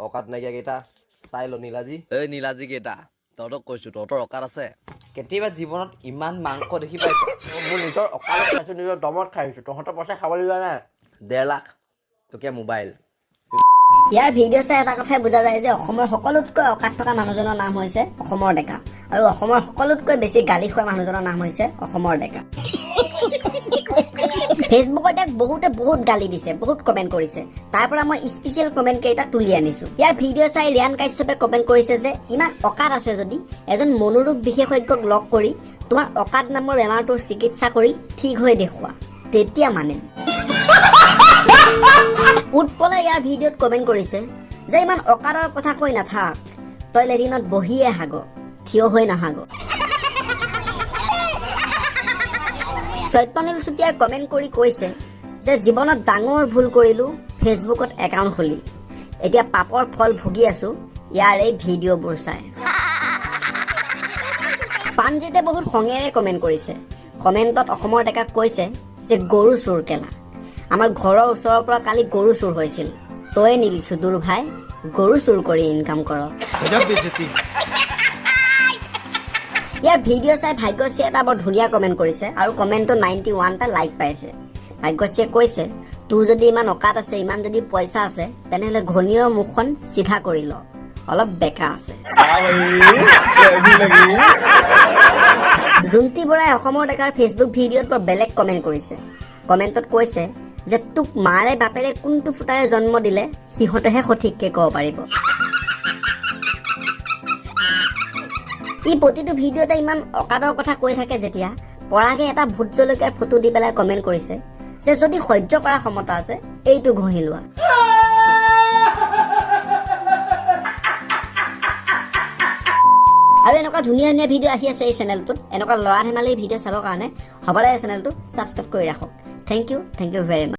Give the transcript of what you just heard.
অকাত নাইকিয়া কেইটা চাই ল নীলাজী। এই নীলাজী কেইটা তহঁতক কৈছো তহঁতৰ অকাত আছে? কেতিয়াবা জীৱনত ইমান মাংস দেখি পাইছ? মোৰ নিজৰ অকালত খাইছো, নিজৰ দমত খাইছো, তহঁতৰ পইচা খাবলৈ যোৱা নাই। 1.5 লাখ টকীয়া মোবাইল। ইয়াৰ ভিডিঅ' চাই এটা কথাই বুজা যায় যে অসমৰ সকলোতকৈ অকাত থকা মানুহজনৰ নাম হৈছে অসমৰ ডেকা, আৰু অসমৰ সকলোতকৈ বেছি গালি খোৱা মানুহজনৰ নাম হৈছে অসমৰ ডেকা। ফেচবুকত ইয়াক বহুত গালি দিছে, বহুত কমেণ্ট কৰিছে। তাৰ পৰা মই স্পেচিয়েল কমেণ্ট কেইটা তুলি আনিছো। ইয়াৰ ভিডিঅ' চাই ৰিয়ান কাশ্যপে কমেণ্ট কৰিছে যে ইমান অকাত আছে যদি এজন মনোৰোগ বিশেষজ্ঞক লগ কৰি তোমাৰ অকাত নামৰ বেমাৰটোৰ চিকিৎসা কৰি ঠিক হৈ দেখুওৱা, তেতিয়া মানিম। উৎপলে ইয়াৰ ভিডিঅ'ত কমেণ্ট কৰিছে যে ইমান অকাৰৰ কথা কৈ নাথাক, তই লেট্ৰিনত বহিয়ে হাগ, থিয় হৈ নাহাগ। চৈতনীল চুতীয়াই কমেণ্ট কৰি কৈছে যে জীৱনত ডাঙৰ ভুল কৰিলো ফেচবুকত একাউণ্ট খুলি, এতিয়া পাপৰ ফল ভুগি আছো ইয়াৰ এই ভিডিঅ'বোৰ চাই। পাঞ্জিতে বহুত খঙেৰে কমেণ্ট কৰিছে। কমেণ্টত অসমৰ ডেকাক কৈছে যে গৰু চোৰ কেলা, আমাৰ ঘৰৰ ওচৰৰ পৰা কালি গৰু চুৰ হৈছিল, তয়ে নিলিছো দূৰ ভাই, গৰু চুৰ কৰি ইনকাম কৰ। ইয়াৰ ভিডিঅ' চাই ভাগ্যশ্ৰীয়ে এটা বৰ ধুনীয়া কমেণ্ট কৰিছে আৰু কমেণ্টটো 91টা লাইক পাইছে। ভাগ্যশ্ৰীয়ে কৈছে তোৰ যদি ইমান অকাত আছে, ইমান যদি পইচা আছে, তেনেহ'লে ঘনীয় মুখখন চিধা কৰি ল, অলপ বেকা আছে। জুন্তি বৰাই অসমৰ ডেকাৰ ফেচবুক ভিডিঅ'ত বৰ বেলেগ কমেণ্ট কৰিছে। কমেণ্টত কৈছে যে তোক মাৰে বাপেৰে কোনটো ফুটাৰে জন্ম দিলে সিহঁতেহে সঠিককে ক'ব পাৰিব। ই প্ৰতিটো ভিডিঅ'তে ইমান অকাদৰ কথা কৈ থাকে যেতিয়া পৰাগে এটা ভোট জলকীয়াৰ ফটো দি পেলাই কমেণ্ট কৰিছে যে যদি সহ্য কৰা ক্ষমতা আছে এইটো ঘঁহি লোৱা। আৰু এনেকুৱা ধুনীয়া ভিডিঅ' আহি আছে এই চেনেলটোত। এনেকুৱা ল'ৰা ধেমালিৰ ভিডিঅ' চাবৰ কাৰণে সবদাই চেনেলটো ছাবস্ক্ৰাইব কৰি ৰাখক। Thank you very much.